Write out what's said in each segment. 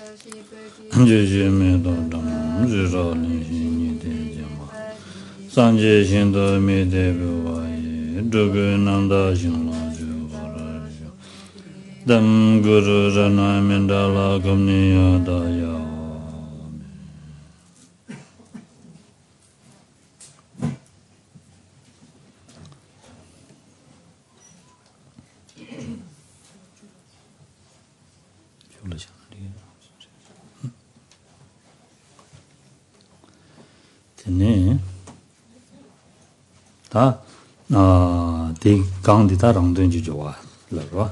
Jeje me do dam jiro ni ni de jama sanje shin do me de wa ye dogu nanda shin la ju ra ju dam guru rana mendala gomni ya da ya 네. 다 대 강디 다 랑든지 좋아. 그러고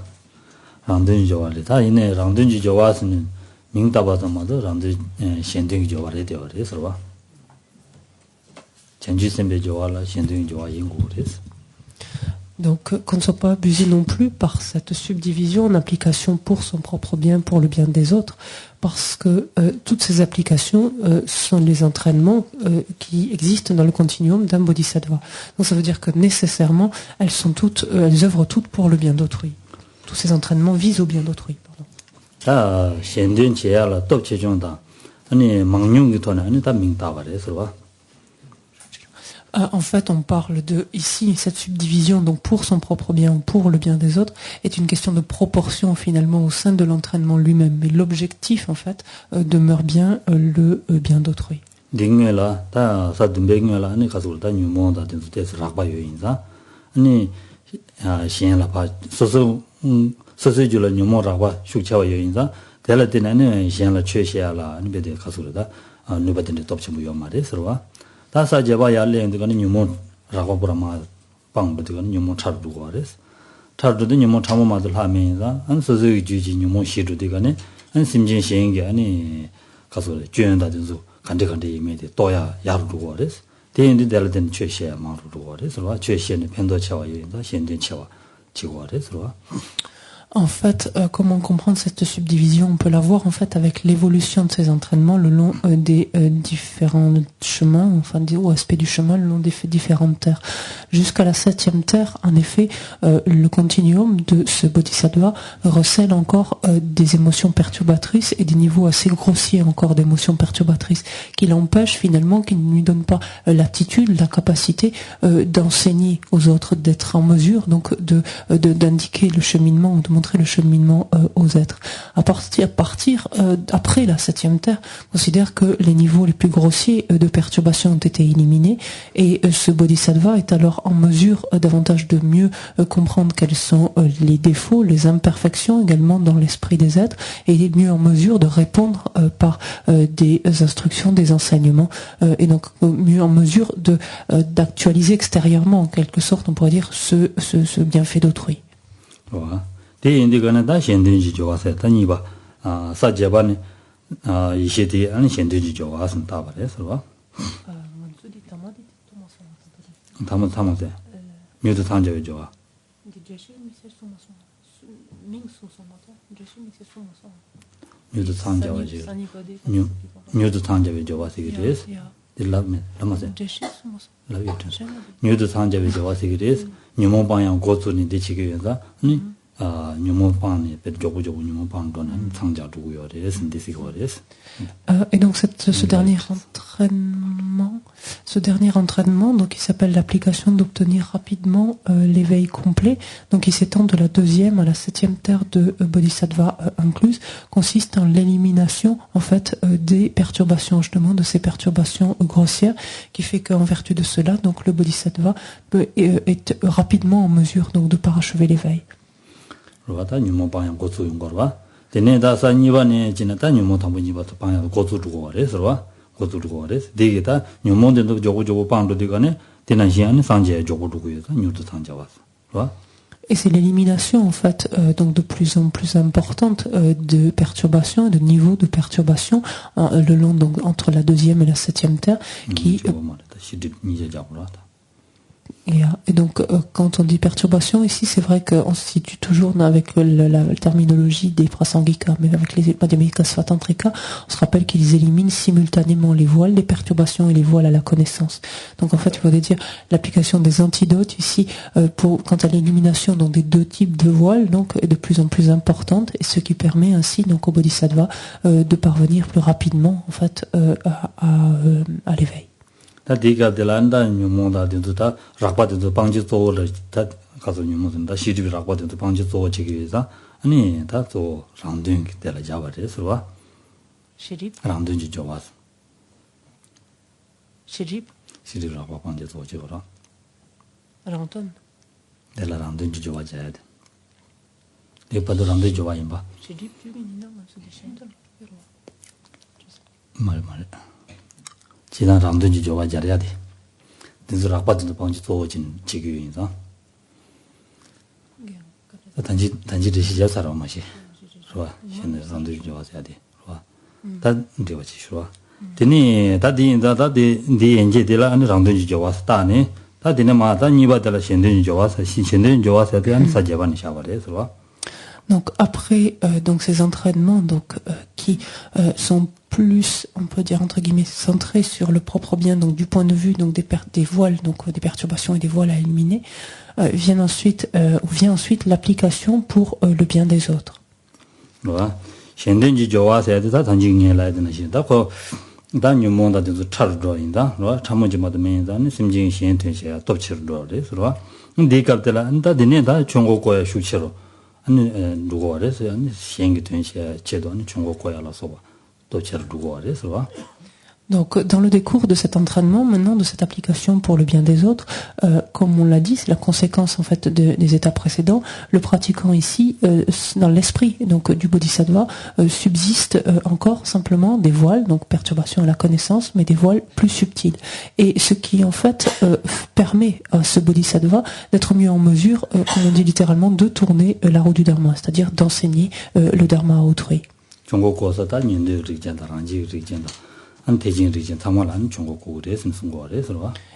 랑든지 좋아래. 다 이내 랑든지 좋아서는 민다바다마도 랑든 현등이 좋아래 되어 그래서 봐. 전지선배 좋아라 현등이 좋아 인고래서. Donc, qu'on ne soit pas abusé non plus par cette subdivision en application pour son propre bien, pour le bien des autres, parce que toutes ces applications sont les entraînements qui existent dans le continuum d'un bodhisattva. Donc, ça veut dire que nécessairement, elles œuvrent toutes pour le bien d'autrui. Tous ces entraînements visent au bien d'autrui. En fait, on parle de, ici, cette subdivision, donc pour son propre bien ou pour le bien des autres, est une question de proportion finalement au sein de l'entraînement lui-même. Mais l'objectif, en fait, demeure bien le bien d'autrui. 다사 제바야래 되거는 뉴몬 라고브라마 방부되거는 뉴몬 차르두고 그래서 차르도 뉴몬 참모마들 하면서 한 소소의 주지 뉴몬 시도 되거는 한 심진 시행게 아니 가서 주연다든지 간데간데 이메데 또야 야르두고 그래서 대인데 될된 최시야 마르두고 그래서 최시는 편도체와 요인다 현대체와 지고 그래서 En fait, comment comprendre cette subdivision? On peut la voir en fait avec l'évolution de ces entraînements le long des différents chemins, enfin ou aspects du chemin le long des différentes terres. Jusqu'à la 7e terre, en effet, le continuum de ce bodhisattva recèle encore des émotions perturbatrices et des niveaux assez grossiers encore d'émotions perturbatrices qui l'empêchent finalement, qui ne lui donnent pas l'aptitude, la capacité d'enseigner aux autres, d'être en mesure donc d'indiquer le cheminement ou de montrer le cheminement aux êtres. À partir après la 7e terre, on considère que les niveaux les plus grossiers de perturbation ont été éliminés et ce bodhisattva est alors en mesure davantage de mieux comprendre quels sont les défauts, les imperfections également dans l'esprit des êtres et il est mieux en mesure de répondre par des instructions, des enseignements et donc mieux en mesure d'actualiser extérieurement en quelque sorte, on pourrait dire, ce bienfait d'autrui. Voilà. 대인들은 다 현대인지 좋아서 다니바 사제반에 이시대 아니 현대인지 좋아서 다 그래서 봐. 담아대. 묘도 탄저에 좋아. 묘도 탄저에 묘도 탄저에 좋아서 그래서 딜라면 남아서 묘도 탄저에 좋아서 그래서 뉴몬 방향 고소니 되치게 해서 아니 Et donc ce dernier entraînement, donc qui s'appelle l'application d'obtenir rapidement l'éveil complet, donc qui s'étend de la 2e à la 7e terre de Bodhisattva incluse, consiste en l'élimination en fait des perturbations, justement de ces perturbations grossières, qui fait qu'en vertu de cela, donc le Bodhisattva est rapidement en mesure donc de parachever l'éveil. 로가다 뉴모 방향 고추 용거와 데네다사 니바네 지나다 뉴모 담부니바도 방향 고추 두고 그래서 고추 두고 그래서 되게다 뉴모데도 저거 방도 되거네 데나시안에 상제 저거 두고 해서 뉴도 상제 왔어. 봐. Et c'est l'élimination en fait donc de plus en plus importante de perturbations, de niveaux de perturbation le long donc entre la 2e et la 7e terre qui Et donc, quand on dit perturbation, ici, c'est vrai qu'on se situe toujours avec la terminologie des prasangika, mais avec les Madhyamika Svatantrika, on se rappelle qu'ils éliminent simultanément les voiles, les perturbations et les voiles à la connaissance. Donc, en fait, il faudrait dire l'application des antidotes ici, quant à l'élimination donc, des deux types de voiles, donc, est de plus en plus importante, et ce qui permet ainsi, donc, au Bodhisattva, de parvenir plus rapidement, en fait, à l'éveil. 다 디가 delanda nyumonda dinduta rak바든도 방지 조를 다 가서 nyumon다 시집이 rak바든도 방지 조 지기자 아니 다또 랑든 때라 잡아래서와 시집 랑든지 좋아서 시집 시집라고 방지 조 지거라 랑돈 내가 랑든지 좋아져야 돼 내가도 랑든지 좋아인 봐 시집 주민이나 무슨 대신들 말 지난 람든지 좋아 잘해야 돼. dinzu rakpa dinzu pangchi tsogo jin chigyo yinza. Tanji rishi jia sarwa ma shi, shwa, shen randu yu jawa zayadi, shwa. Ta ndiwa chi, shwa. Tini, ta di yenje di la randu yu jawa sa ta ni, ta dine ma ta nipa di la shen yu jawa sa, shen yu jawa sa di sa jeba ni sha wale, shwa. Donc après donc ces entraînements donc qui sont plus, on peut dire entre guillemets, centrés sur le propre bien, donc du point de vue donc des voiles, donc des perturbations et des voiles à éliminer, vient ensuite l'application pour le bien des autres. Voilà. 현대인지 좋아서야 다 단지에 라야 되는 시다. 그 단유 뭔가 좀 차르도인다. 로 참모지마도 메인다니 심진 시엔트시야 톱치르도래. 그러. 근데 갑들아 안다 되네다 중국고야 슈치로. 아니 누구 알아서 아니 시행이 된 시야 제도 아니 중국고야라서 봐. 톱치르도고 알아서. Donc, dans le décours de cet entraînement, maintenant, de cette application pour le bien des autres, comme on l'a dit, c'est la conséquence en fait des états précédents. Le pratiquant ici, dans l'esprit donc du bodhisattva, subsiste encore simplement des voiles, donc perturbation à la connaissance, mais des voiles plus subtils. Et ce qui en fait permet à ce bodhisattva d'être mieux en mesure, comme on dit littéralement, de tourner la roue du dharma, c'est-à-dire d'enseigner le dharma à autrui. Et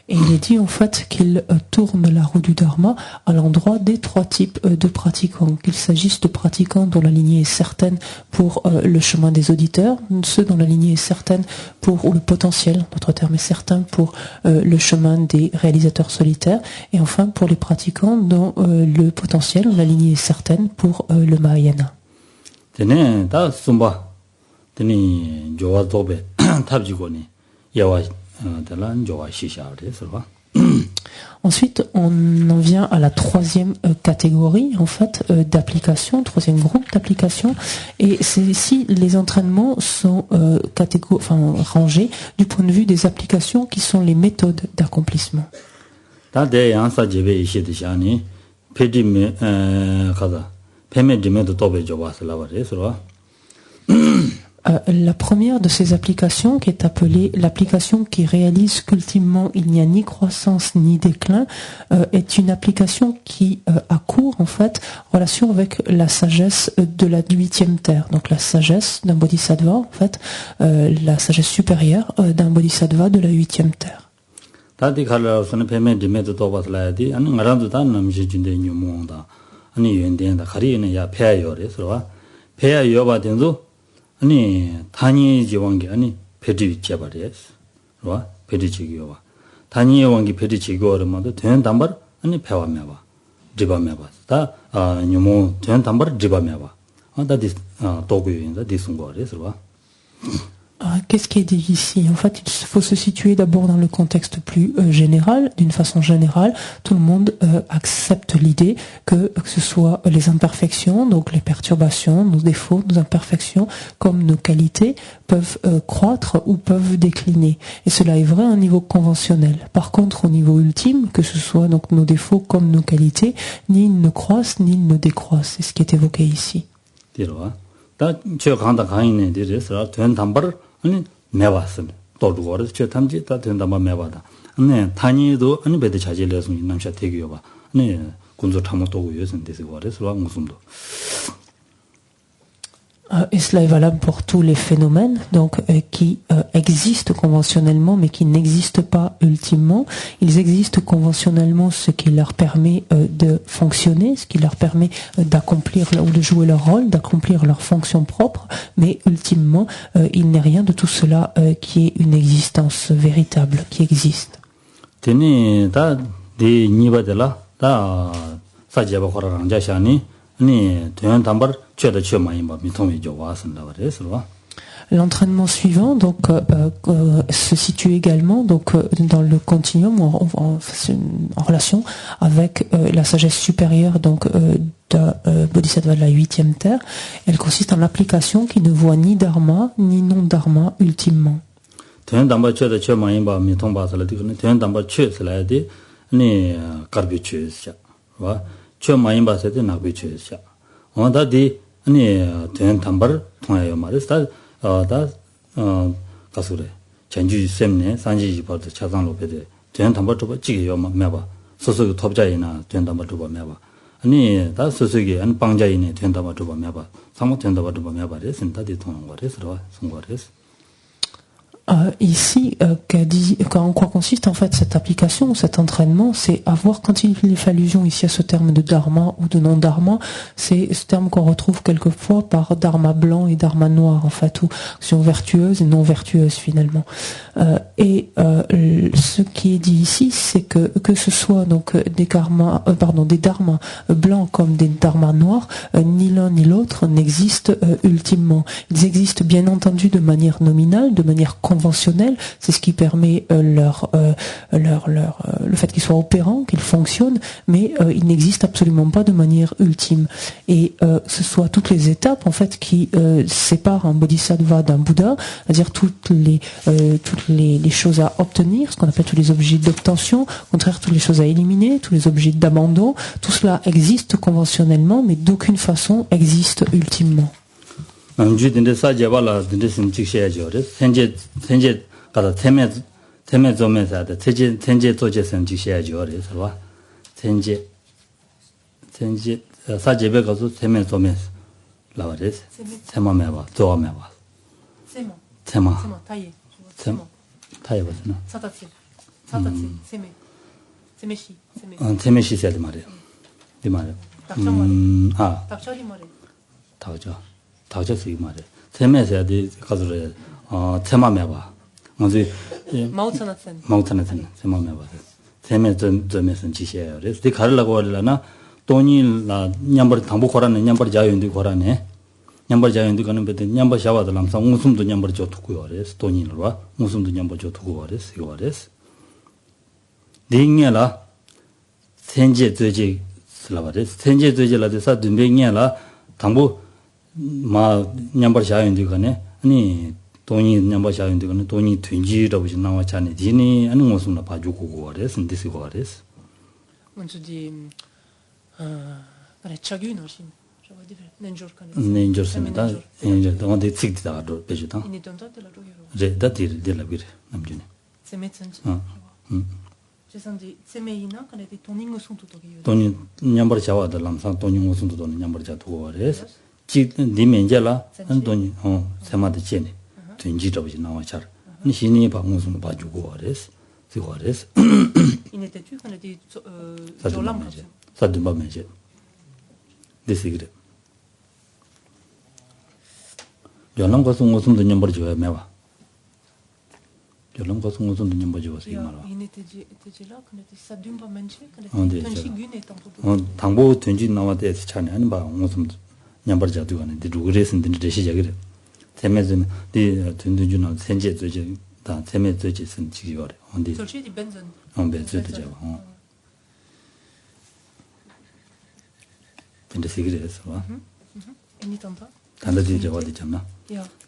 il est dit en fait qu'il tourne la roue du dharma à l'endroit des trois types de pratiquants, qu'il s'agisse de pratiquants dont la lignée est certaine pour le chemin des auditeurs, ceux dont la lignée est certaine pour, ou le potentiel, notre terme est certain, pour le chemin des réalisateurs solitaires, et enfin pour les pratiquants dont le potentiel, la lignée est certaine pour le Mahayana. Ensuite, on en vient à la troisième catégorie en fait d'application, troisième groupe d'application, et c'est ici les entraînements sont rangés du point de vue des applications qui sont les méthodes d'accomplissement. La première de ces applications, qui est appelée l'application qui réalise qu'ultimement il n'y a ni croissance ni déclin, est une application qui a cours en fait en relation avec la sagesse de la 8e terre, donc la sagesse d'un bodhisattva en fait, la sagesse supérieure d'un bodhisattva de la 8e terre. 아니 단위 지원기 아니 배지 제발이스. 와 배지 지기와 단위 원기 배지 지기어마도 된 담발 아니 배워매 봐. 집어매 봐. 다 녀모 된 담발 집어매 봐. 다디 도구인다 디승거래서 와. Qu'est-ce qui est dit ici? En fait, il faut se situer d'abord dans le contexte plus général. D'une façon générale, tout le monde accepte l'idée que ce soit les imperfections, donc les perturbations, nos défauts, nos imperfections, comme nos qualités, peuvent croître ou peuvent décliner. Et cela est vrai à un niveau conventionnel. Par contre, au niveau ultime, que ce soit donc nos défauts comme nos qualités, ni ils ne croissent, ni ils ne décroissent. C'est ce qui est évoqué ici. 아니 매봤습니다. 또 그거를 저 탐지 다 된다만 매봐다. 네, 단위도 아니 배대 자질에서 남샤 대기여 봐. 네, 군조 참모 도구 요선 돼서 거래서 무슨도. Et cela est valable pour tous les phénomènes donc qui existent conventionnellement mais qui n'existent pas ultimement. Ils existent conventionnellement, ce qui leur permet de fonctionner, ce qui leur permet d'accomplir ou de jouer leur rôle, d'accomplir leur fonction propre, mais ultimement, il n'est rien de tout cela qui est une existence véritable, qui existe. Teni da de niba de la da sajeba khora rangja shani ni tuen tambar che da che mai ba mi tomi jo wa san la wa re so. L'entraînement suivant donc se situe également donc dans le continuum en relation avec la sagesse supérieure donc de Bodhisattva de la 8e terre. Elle consiste en l'application qui ne voit ni dharma ni non dharma ultimement. Tuen tambar che da che mai ba mi tom ba sa la de tuen tambar che sa la de ni karbi che sha wa che mai ba sa de na bi che sha. Wa da de ni tuen tambar thwa yo ma de sta 다 가수래 전주 셈네 산지 버도 차상로 배대 된 담바 좀 지게 요 매봐 소소 톱자이나 된 담바 좀 매봐 아니 다 소소게 안 방자이네 된 담바 좀 매봐 상모 된 담바 좀 매봐래 신다디 통한 거래서 송거래서 Ici, en quoi consiste en fait cette application, cet entraînement, c'est avoir, quand il fait allusion ici à ce terme de dharma ou de non-dharma, c'est ce terme qu'on retrouve quelquefois par dharma blanc et dharma noir en fait, ou action vertueuse et non vertueuse finalement. Ce qui est dit ici, c'est que ce soit donc des dharmas blancs comme des dharmas noirs, ni l'un ni l'autre n'existent ultimement. Ils existent bien entendu de manière nominale, de manière conventionnelle, c'est ce qui permet le fait qu'ils soient opérants, qu'ils fonctionnent, mais ils n'existent absolument pas de manière ultime. Et ce soit toutes les étapes en fait qui séparent un bodhisattva d'un Bouddha, c'est-à-dire toutes les choses à obtenir, ce qu'on appelle tous les objets d'obtention, au contraire toutes les choses à éliminer, tous les objets d'abandon, tout cela existe conventionnellement, mais d'aucune façon existe ultimement. 주딘데 사제발라 딘데 심직셔야죠. 현재 가다 테메 좀에서다 현재 조제선 직셔야죠. 그래서 봐. 현재 사제베 가서 테메 좀에서 라와레스. 테마메 봐. 조메 봐. 테마 타예. 타예 봤나? 사다치. 세메시. 세메시 세드 말이야. 이 말이야. 닥쳐리 말이야. 닥쳐. 다저스 이 말이야. 테메서야 돼 가서래 테마메 봐. 먼저 마우트나센 테마메 봐. 테메 점에서 지시해요. 그래서 네 가르라고 하려나 돈이 나 냠버 당보 거라네 냠버 자연도 거라네. 냠버 자연도 가는 배데 냠버 샤와들 항상 웃음도 냠버 줘 두고요. 그래서 돈이를 와. 웃음도 냠버 줘 두고 그래서 이거 그래서 링이라 현재 저지 슬라바데 현재 저지라데서 듬뱅이라 당보 마 냠버 자연도 가네. 아니 돈이 냠버 자연도 가네. 돈이 튼지라고 나와 자네. 지니 아니 무슨 나 봐주고 그래서 ndisi 그래서 먼저 디 차균 오신 nenjorsimita nenjor donde tsigda do bejuta je datir de la bir namjune toni nyambar chawa da lamsa toni ngosum do nyambar cha to res chi dimenjala antoni sema de chene tunji do ji nawa char ni shini ba ngosum ba jugo res sigo res il était tu qu'on était ça de ba meje desigre 연락 가서 무슨 돈 넘버 줘야 매와 연락 가서 무슨 돈 넘버 줘서 이 말아 당보 던지 나와대 차네 아니 봐 무슨 넘버 줘도 가는 데 루그레스 데 시작이래 세메즈 데 던던주나 현재 저지 다 세메 저지 쓴 지기거래 언디 저지 벤전 벤전도 줘 근데 시기래서 봐 이니던다 단다지 저어디 잡나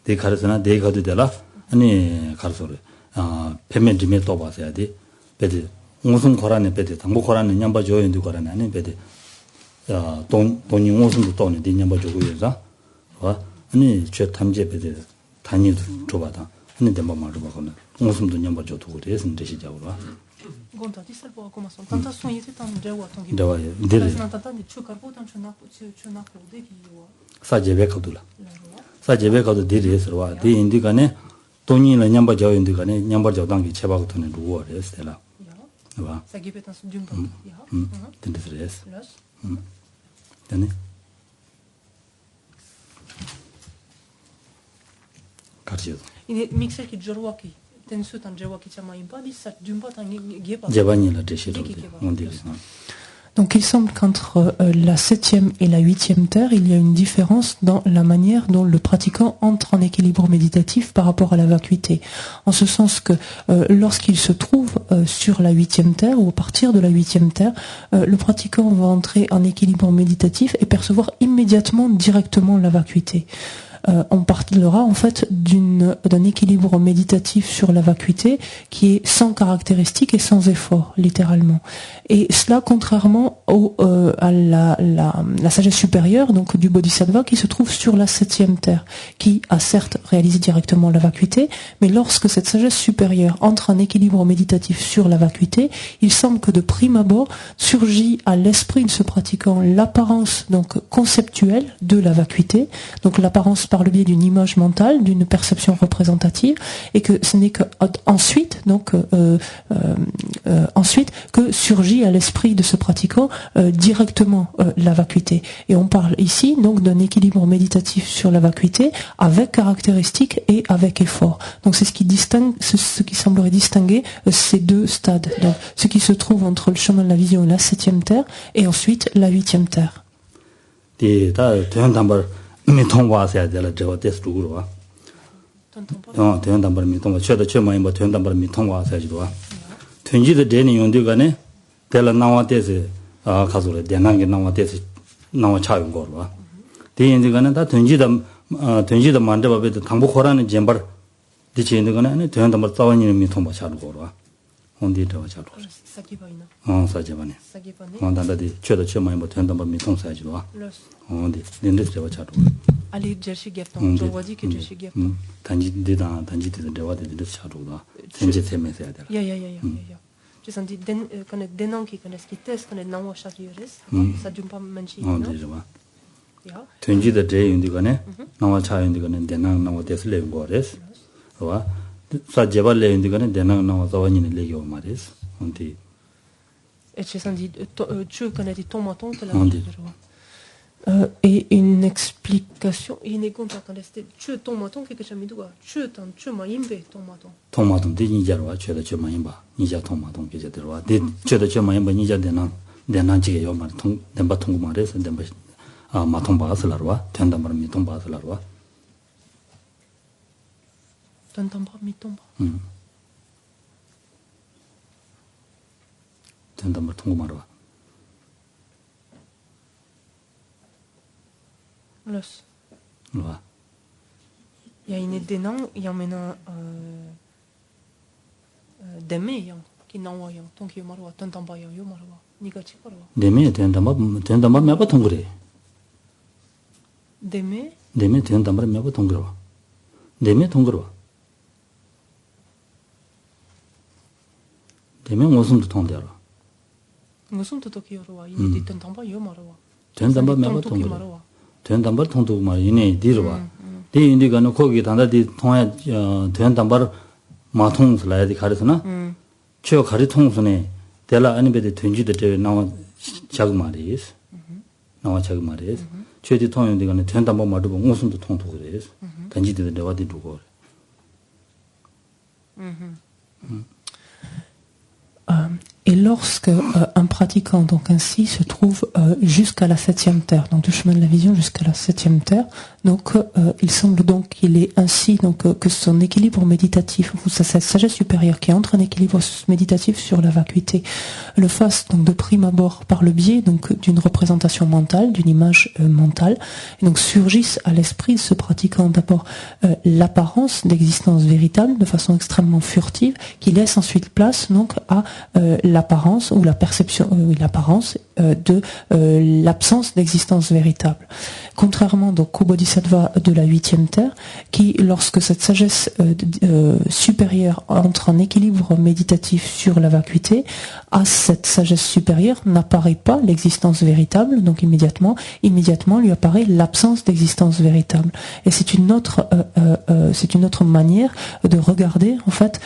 대 가르스나 대 가도 되라 아니 가르소래 페멘지메 또 봐야 돼 베드 무슨 거라네 베드 당보 거라네 냠바 줘인도 거라네 아니 베드 돈이 무슨도 돈이 네 냠바 줘고 해서 와 아니 저 탐제 베드 단위도 줘봐다 아니 demba 말로 봐거나 무슨도 냠바 줘도 그래서 되시자고라 Gonta ti salvo come sono tanta sognite tanto dewa tangi dewa dele tanta tanti chu karbo tan chuna de ki yo 사제베 거둘라 사제베가도 데리스와 데 인디가네 돈이나 냠바 자오 인디가네 냠바 자당기 제바고토네 루어레스텔라 봐 Ça gibt es d'un 된데스레스 되네 가르치죠 이네 믹셀 키 저와키 텐수 탄 저와키 차마 임파디 사 줌바 탄 게바 제바니라 데시로 온디 Donc il semble qu'entre la 7e et la 8e terre, il y a une différence dans la manière dont le pratiquant entre en équilibre méditatif par rapport à la vacuité. En ce sens que lorsqu'il se trouve sur la 8e terre ou à partir de la 8e terre, le pratiquant va entrer en équilibre méditatif et percevoir immédiatement directement la vacuité. On parlera en fait d'un équilibre méditatif sur la vacuité qui est sans caractéristique et sans effort, littéralement. Et cela contrairement à la sagesse supérieure, donc du Bodhisattva, qui se trouve sur la 7e terre, qui a certes réalisé directement la vacuité, mais lorsque cette sagesse supérieure entre en équilibre méditatif sur la vacuité, il semble que de prime abord surgit à l'esprit de ce pratiquant l'apparence donc conceptuelle de la vacuité, donc l'apparence par le biais d'une image mentale, d'une perception représentative, et que ce n'est que ensuite que surgit à l'esprit de ce pratiquant directement la vacuité. Et on parle ici donc d'un équilibre méditatif sur la vacuité avec caractéristique et avec effort. Donc c'est ce qui distingue, ce qui semblerait distinguer ces deux stades. Donc ce qui se trouve entre le chemin de la vision et la 7e terre, et ensuite la 8e terre. 미통과서야 될 저거 테스트로 된담발 미통과 최대 최마이 뭐 된담발 미통과서야지도 튼지의 데니 용되가네 될 나와테스 가서래 대난게 나와테스 나와 차용 거로 대인들가는 다 튼지의 만들어봐도 당복호라는 잼발 디치인들가는 된담발 싸워니는 미통과 차로 거로 온디 저 차로 사제바네 온단다디 최대 최마이 뭐 된담발 미통사야지도 온디 린데 저 차로 Ali Jershi Gapton, je vois dit que Jershi Gapton. Tanji de dewa de charuda. Tanji theme se ada. Ya. Je sens dit connaît des noms qui connaissent qui testent connaît non wa charures. Ça dure pas manchi. On dit va. Ya. Tanji de day indi gane. Non wa cha indi gane denang non wa tes le gores. Wa. Sa jebal le indi gane denang non wa zawani ne le yo mares. On dit. Et je sens dit tu connais ton maton te la. Et une explication inégonta quand c'était tu ton maton quelque chose midou tu ma imbe ton maton de ni jarwa tu de ma imba ni ja ton maton que j'étais roi de tu de ma imba ni ja de ji yo ma ton demba ton ma res demba ma ton ba sa la roi tenda mar mi ton ba sa la roi ton ba mi ton ba tenda mar ton ma roi Los. Ouais. Il y a une dénon, il y a maintenant deme qui n'envoie tant que marwa tant tamba yo marwa ni ka chi parwa deme tenda ma me ba thongre deme tenda ma me ba thongro deme thongro deme ngosum to thongdero ngosum to ki yorwa ini tant tamba yo marwa tenda ma me ba thongro 된담발 통도 말이네 디르와 디 인디가는 거기 단다디 통해 된담발 마통슬라야디 가르스나 저 가리 통선에 데라 아니베데 된지데 나와 자그마리스 나와 자그마리스 저디 통연디가는 된담발 말도 무슨도 통도 그래스 된지데 데와디 두고 Et lorsque un pratiquant donc ainsi se trouve jusqu'à la 7e terre, donc du chemin de la vision jusqu'à la 7e terre, donc il semble donc qu'il est ainsi donc que son équilibre méditatif, ou sa sagesse supérieure qui entre en équilibre méditatif sur la vacuité, le fasse donc de prime abord par le biais donc d'une représentation mentale, d'une image mentale, et donc surgisse à l'esprit de ce pratiquant d'abord l'apparence d'existence véritable de façon extrêmement furtive, qui laisse ensuite place donc à l'apparence ou la perception, l'apparence de l'absence d'existence véritable. Contrairement donc au bodhisattva de la 8e terre, qui, lorsque cette sagesse supérieure entre en équilibre méditatif sur la vacuité, à cette sagesse supérieure n'apparaît pas l'existence véritable, donc immédiatement lui apparaît l'absence d'existence véritable. Et c'est une autre manière de regarder en fait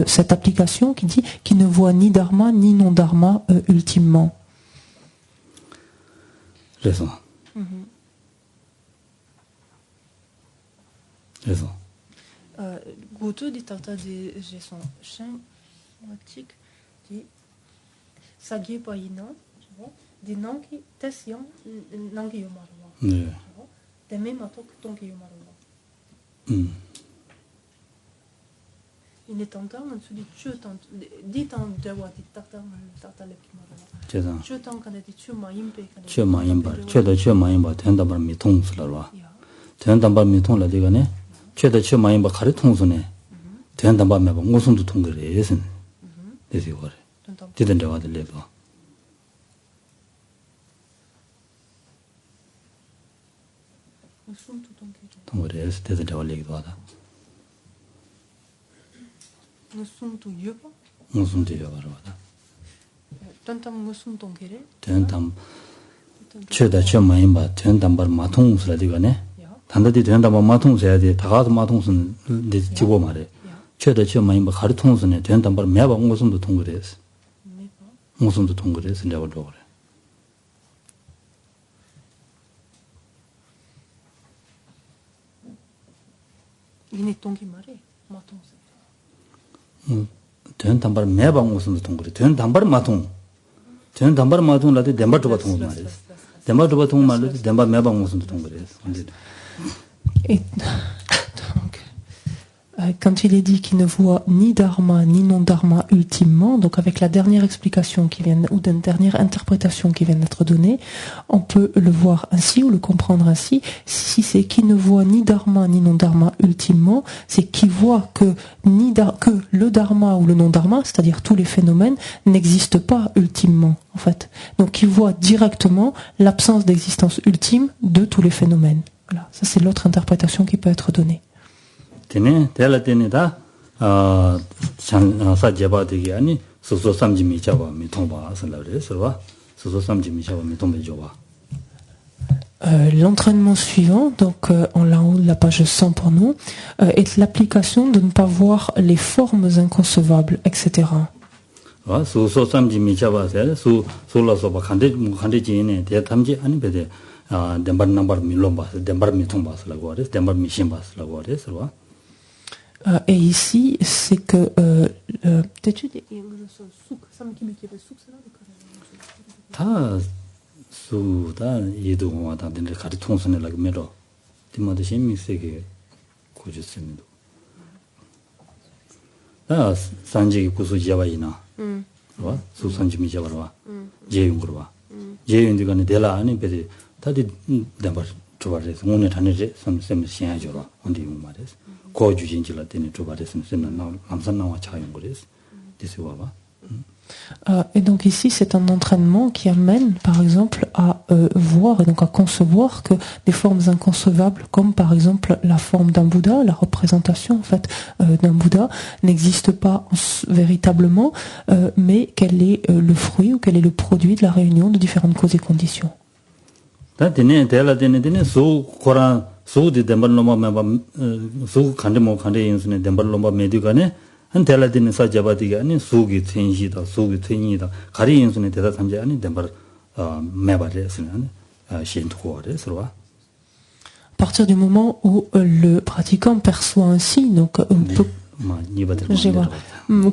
cette application qui dit qu'il ne voit ni dharma ni non dharma ultimement. Raison. Raison. Goto dit tata de son chien motique dit sagye païna, tu vois, des nanki tesian nanki yomarwa. 네. Des mêmes matok tonki yomarwa. Il est en temps, on se dit tu tant dit tant de wa dit tata le kimarwa. 제가 Tu tant quand dit tu ma impe quand. 최마임바 최다 최마임바 된다발 미통스라와 된다발 미통라디가네 최다 최마임바 가리 통수네 된다발 매바 무슨도 통거래 예선 되지 거래 되던데 와들 레바 통거래 예선 되던데 와 얘기도 하다 무슨도 여봐 무슨도 여봐라 와다 tantam 무슨 동계래 된담 최다 최마임바 된다발 마통스라디가네 단다디 된다발 마통스해야 돼 다가서 마통스는 내 집어 말해 최다 최마임바 가리 통수네 된다발 매바 무슨도 통거래서 무슨도 통거래서 내가 그래 이네 동기 말해 마통스 된 담발 매방 무슨도 통거래 된 담발 마통 된 담발 마통라도 덴바도 바통 말이야 덴바도 바통 말로 덴바 매방 무슨도 통거래 근데 Et donc, quand il est dit qu'il ne voit ni dharma ni non dharma ultimement, donc avec la dernière explication qui vient ou d'une dernière interprétation qui vient d'être donnée, on peut le voir ainsi ou le comprendre ainsi. Si c'est qu'il ne voit ni dharma ni non dharma ultimement, c'est qu'il voit que que le dharma ou le non dharma, c'est-à-dire tous les phénomènes, n'existent pas ultimement en fait. Donc il voit directement l'absence d'existence ultime de tous les phénomènes. Voilà, ça c'est l'autre interprétation qui peut être donnée. 되네 될라되네다 사제바되게 아니 소소 삼지미 잡아 미통바 설라래서 소소 삼지미 잡아 미통배 줘봐 L'entraînement suivant, donc en haut de la page 100 pour nous, est l'application de ne pas voir les formes inconcevables, etc. 소소 삼지미 잡아서 소라서 칸데 지네 대탐지 아니 베데 덴바 넘버 밀롬바 덴바 미통바스라고 하래 덴바 미신바스라고 하래 서와 Et ici, c'est que 다 수다 예도마다 된데 가리 통선을 메로 디마도 심미세게 고주스입니다. 다 산지 구수지야바이나 와 수산지미 잡아라 제용으로 와 제용들간에 데라 아니 베데 다디 담바 조바레스 오늘 다니제 섬섬 시야죠라 언디 말레스 고주진지라 되는 조바레스 섬나 남산나와 차용 그레스 디스와바 Et donc ici, c'est un entraînement qui amène, par exemple, à voir et donc à concevoir que des formes inconcevables, comme par exemple la forme d'un Bouddha, la représentation en fait d'un Bouddha, n'existe pas véritablement, mais qu'elle est le fruit ou qu'elle est le produit de la réunion de différentes causes et conditions. 다데네 데라데네 소 코란 소디 덴발로마 메바 소 칸데모 칸데 인스네 덴발로마 메디가네 한 데라데네 사자바디가 아니 소기 텐시다 소기 텐이다 가리 인스네 데다 탐제 아니 덴발 메바레스네 신토고레스로와 À partir du moment où le pratiquant perçoit ainsi, donc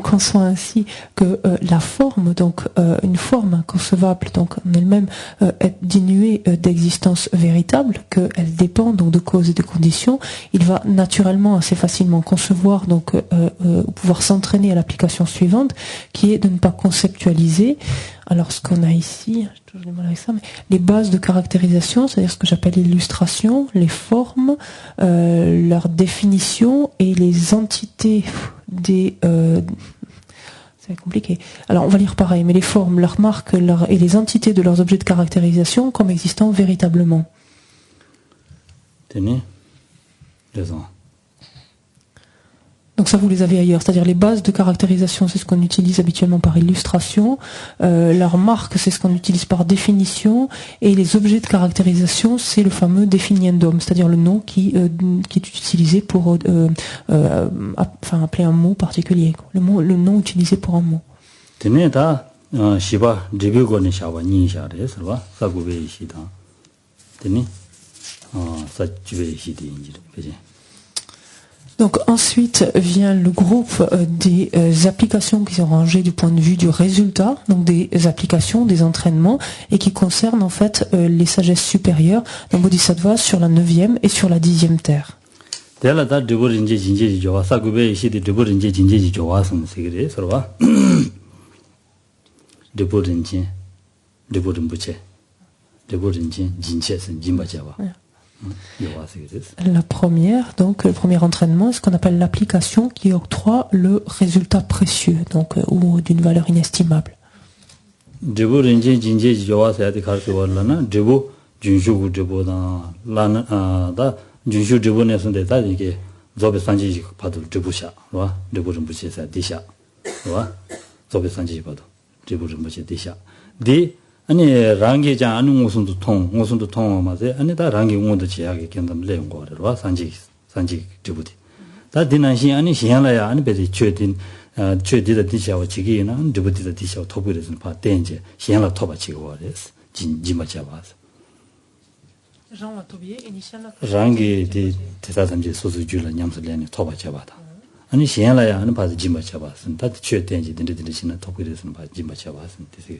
conçoit ainsi que la forme, donc une forme inconcevable, donc en elle-même est dénuée d'existence véritable, qu'elle dépend donc de causes et de conditions, il va naturellement assez facilement concevoir, donc pouvoir s'entraîner à l'application suivante, qui est de ne pas conceptualiser. Alors ce qu'on a ici, j'ai toujours du mal avec ça, mais les bases de caractérisation, c'est-à-dire ce que j'appelle l'illustration, les formes, leur définition et les entités des C'est compliqué. Alors, on va lire pareil, mais les formes, leurs marques et les entités de leurs objets de caractérisation comme existant véritablement. Tenez, raison. Donc ça, vous les avez ailleurs. C'est-à-dire les bases de caractérisation, c'est ce qu'on utilise habituellement par illustration. Leurs marques, c'est ce qu'on utilise par définition. Et les objets de caractérisation, c'est le fameux definiendum, c'est-à-dire le nom qui est utilisé pour appeler un mot particulier. Le nom utilisé pour un mot. Tenez, ta shiba début qu'on shawa ni sha de, c'est vrai, ça gobe ici ta. Tenez, ça tu veux ici de. Donc ensuite vient le groupe des applications qui sont rangées du point de vue du résultat, donc des applications, des entraînements, et qui concernent en fait les sagesses supérieures d'un bodhisattva sur la 9e et sur la 10e terre. La première, donc le premier entraînement, ce qu'on appelle l'application qui octroie le résultat précieux, donc ou d'une valeur inestimable. 아니 랑게자 아는 무슨도 통 맞아 아니 다 랑게 응원도 지하게 견담 내용 거래로 산지 저부디 다 디난시 아니 시행라야 아니 베지 최디다 디샤와 지기나 저부디다 디샤와 토부에서 봐 땡제 시행라 토바 지고 그래서 진지마 잡아서 랑게 디 대사담지 소수줄라 냠슬레니 토바 잡아다 아니 시행라야 아니 봐서 진마 잡아서 다 최땡지 딘디디시나 토부에서 봐 진마 잡아서 되세요.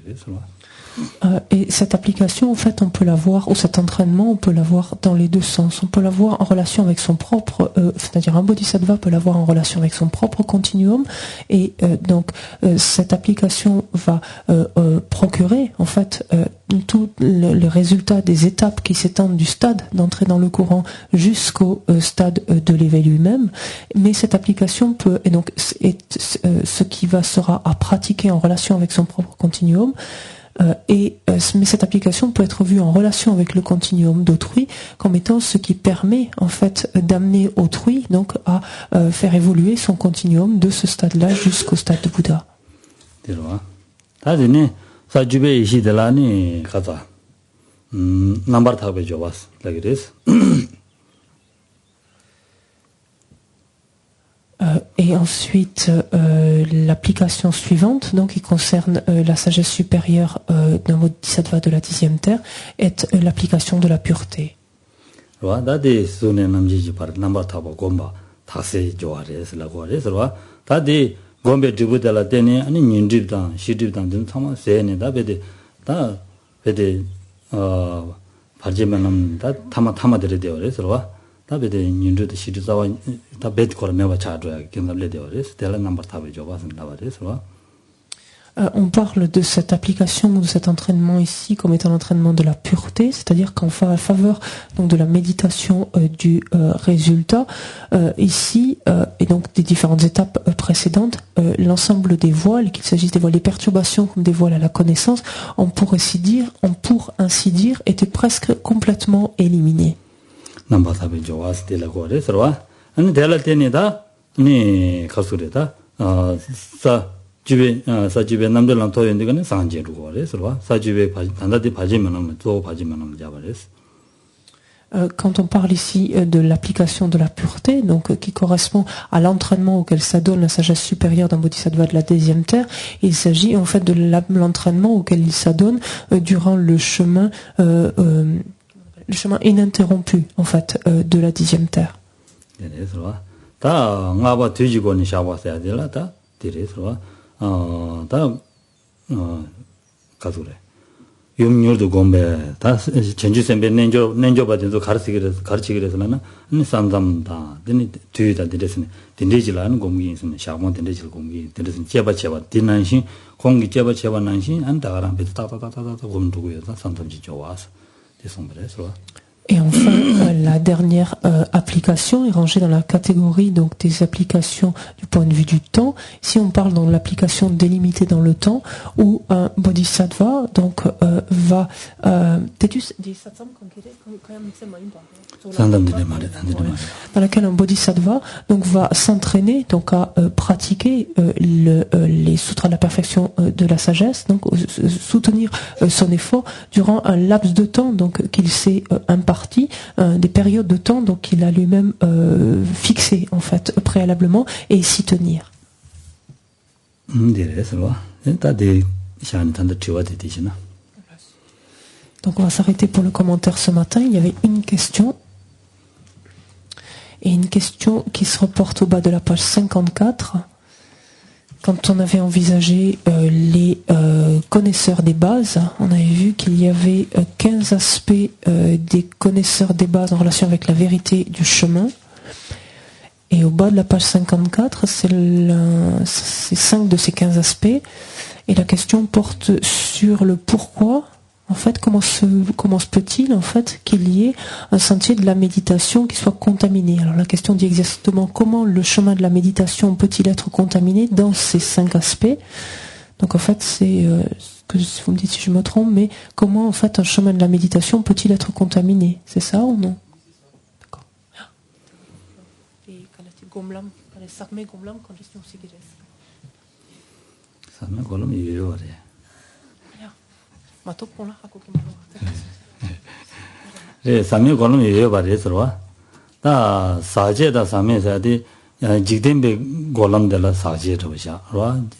Et cette application, en fait, on peut la voir, ou cet entraînement, on peut la voir dans les deux sens. On peut la voir en relation avec son propre, c'est-à-dire un bodhisattva peut la voir en relation avec son propre continuum, et donc cette application va procurer, en fait, tout le résultat des étapes qui s'étendent du stade d'entrée dans le courant jusqu'au stade de l'éveil lui-même. Mais cette application peut, et donc ce qui sera à pratiquer en relation avec son propre continuum. Mais cette application peut être vue en relation avec le continuum d'autrui comme étant ce qui permet en fait d'amener autrui donc à faire évoluer son continuum de ce stade-là jusqu'au stade de Bouddha. Et ensuite, l'application suivante, donc qui concerne la sagesse supérieure d'un bodhisattva de la 10e terre, est l'application de la pureté. On parle de cette application ou de cet entraînement ici comme étant l'entraînement de la pureté, c'est-à-dire qu'en faveur donc de la méditation du résultat, ici, et donc des différentes étapes précédentes, l'ensemble des voiles, qu'il s'agisse des voiles des perturbations comme des voiles à la connaissance, on pour ainsi dire, étaient presque complètement éliminés. Quand on parle ici de l'application de la pureté, donc qui correspond à l'entraînement auquel s'adonne la sagesse supérieure d'un bodhisattva de la 10e terre, il s'agit en fait de l'entraînement auquel il s'adonne durant le chemin ininterrompu en fait de la 10e terre. 용료도 공배 다 전주 선배 nenjo 받은도 가르치기래서는 산담다 되니 뒤에다 되랬으니 딘데지라는 공기 있으면 샤몬 딘데질 공기 되랬으니 제바 딘난신 공기 제바 난신 안다가랑 비슷하다다다다 공두고요 산담지 좋아서 대성벌에서 Et enfin, la dernière application est rangée dans la catégorie donc des applications du point de vue du temps. Ici, on parle dans l'application délimitée dans le temps, où un bodhisattva donc va dans laquelle un bodhisattva donc va s'entraîner donc à pratiquer les sutras de la perfection de la sagesse, donc soutenir son effort durant un laps de temps donc qu'il s'est imparti, des périodes de temps donc qu'il a lui-même fixé en fait préalablement, et s'y tenir. Donc on va s'arrêter pour le commentaire ce matin. Il y avait une question, et une question qui se reporte au bas de la page 54. Quand on avait envisagé les connaisseurs des bases, on avait vu qu'il y avait 15 aspects des connaisseurs des bases en relation avec la vérité du chemin. Et au bas de la page 54, c'est 5 de ces 15 aspects. Et la question porte sur le pourquoi. En fait, comment se peut-il en fait qu'il y ait un sentier de la méditation qui soit contaminé? Alors la question dit exactement comment le chemin de la méditation peut-il être contaminé dans ces 5 aspects. Donc en fait, c'est vous me dites si je me trompe, mais comment en fait un chemin de la méditation peut-il être contaminé? C'est ça ou non? D'accord. Sami kolum yoyo bari sarwa. Da saje da sami sadi jigdenbe golam de la saje tabasha.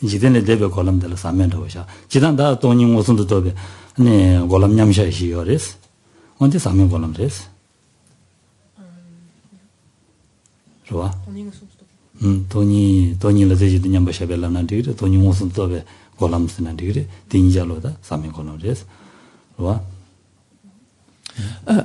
Jigdenle debe golam de la sami tabasha. Jidan da toni ngosundu tobe ne golam nyamsha shi yores. Onde sami golam res. Sarwa. Toni la zeji de nyamba shabela na digre toni ngosundu tobe golam sina digre tinjalo da sami golam res. Sarwa.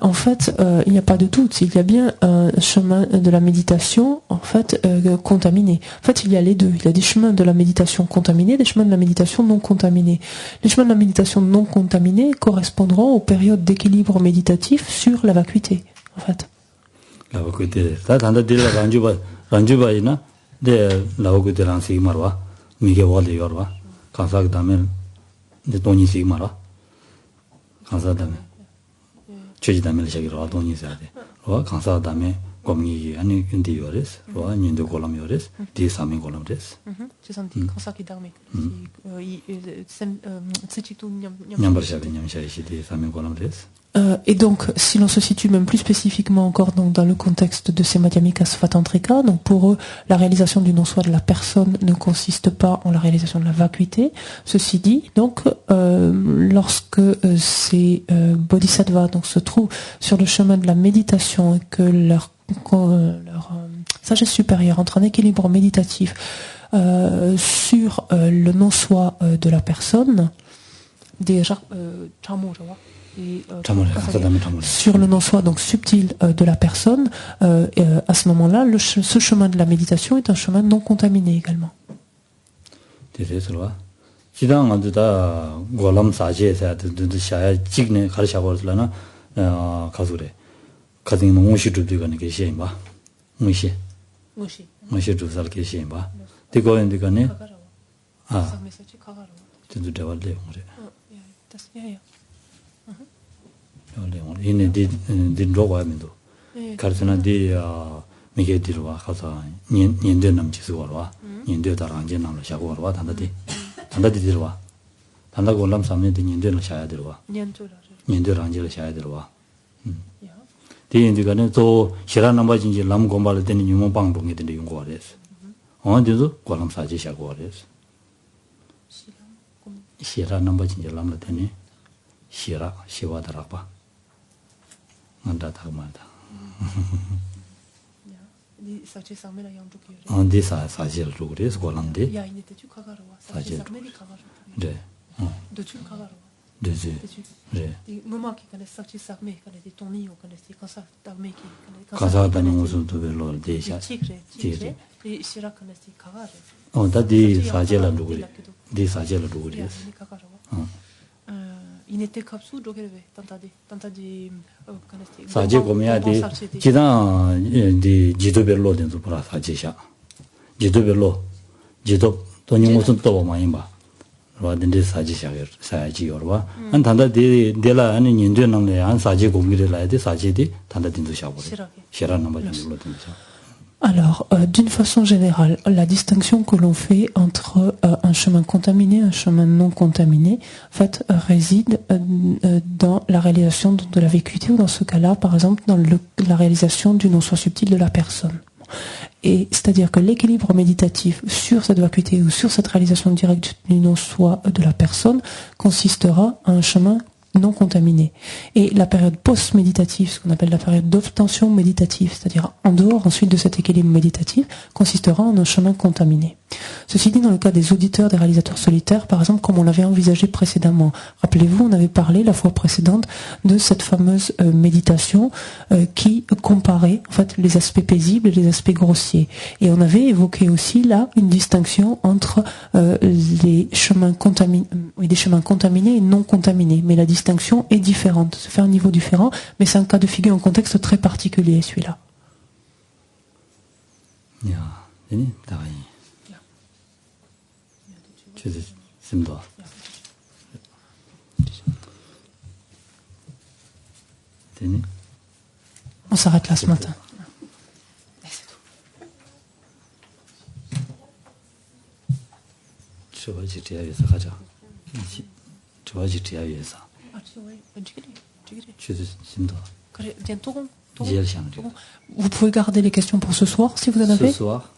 En fait, il n'y a pas de doute. Il y a bien un chemin de la méditation, en fait, contaminé. En fait, il y a les deux. Il y a des chemins de la méditation contaminés, des chemins de la méditation non contaminés. Les chemins de la méditation non contaminés correspondront aux périodes d'équilibre méditatif sur la vacuité, en fait. La vacuité. Ça, t'as dit la ranjuba, ina, de la vacuité ran sigmarwa, mige wale yorwa, kansa damel, de toni sigmarwa, kansa damel. 최지 담을 저기로 돈이 있어야 돼. 강사 다음에 검이 아니 근데 요레스. 년도 골람 요레스. 뒤 삼인 골람 요레스. 지선티 강사기 다음에 Et donc, si l'on se situe même plus spécifiquement encore donc, dans le contexte de ces Madhyamika Svatantrika, donc pour eux, la réalisation du non-soi de la personne ne consiste pas en la réalisation de la vacuité. Ceci dit, donc, lorsque ces bodhisattvas donc, se trouvent sur le chemin de la méditation et que leur sagesse supérieure entre en équilibre méditatif sur le non-soi de la personne, déjà, sur le non-soi donc subtil de la personne, à ce moment-là, ce chemin de la méditation est un chemin non contaminé également. 이네 딘로와면도 가르스나디 미게디로와 가서 년대 남지수와 년대 다랑제 남을 샤고와 단다디디로와 단다고 올람 삼년대 년대를 샤야 되로와 년대 랑제를 샤야 되로와 디인디가는 또 시라 넘바진지 람 공발을 때는 유모 방동에 되는 용거래서 언제도 고람 사지 샤고래서 시라 넘바진지 람을 때는 시라 시와다라바 anda tagmada di sachi samela yang duki andi sajel rugres golamde ya inete tu kagarwa sachi sameli kagarwa de de tu kagarwa de de di mama ki kana sachi samé kana di toni o kana di kansa tamé ki kansa da no so to velo de sha tigre di shira kana di kagarwa on da di sajel rugres di sajel rugres n'était kapsu jogelve tantadi 사제 고미야데 지단 디 지도별로 된도 보라 사제샤 지도별로 지도 돈이 무슨 또 많이 봐 와든데 사제샤여 사지여와 안 단다 데라 아니 인도는데 안 사제 고미를 라야데 사제디 단다 딘도 샤보래 시라 넘버 줄로 된다. Alors, d'une façon générale, la distinction que l'on fait entre un chemin contaminé et un chemin non contaminé, en fait, réside dans la réalisation de la vécuité, ou dans ce cas-là, par exemple, dans la réalisation du non-soi subtil de la personne. Et c'est-à-dire que l'équilibre méditatif sur cette vacuité ou sur cette réalisation directe du non-soi de la personne consistera à un chemin non contaminé. Et la période post-méditative, ce qu'on appelle la période d'obtention méditative, c'est-à-dire en dehors ensuite de cet équilibre méditatif, consistera en un chemin contaminé. Ceci dit, dans le cas des auditeurs, des réalisateurs solitaires, par exemple, comme on l'avait envisagé précédemment. Rappelez-vous, on avait parlé la fois précédente de cette fameuse méditation qui comparait en fait les aspects paisibles et les aspects grossiers. Et on avait évoqué aussi là une distinction entre les chemins contaminés, des chemins contaminés et non contaminés. Mais la distinction est différente, se fait à un niveau différent, mais c'est un cas de figure, un contexte très particulier, celui-là. On s'arrête là ce matin. Vous pouvez garder les questions pour ce soir si vous en avez. Ce soir.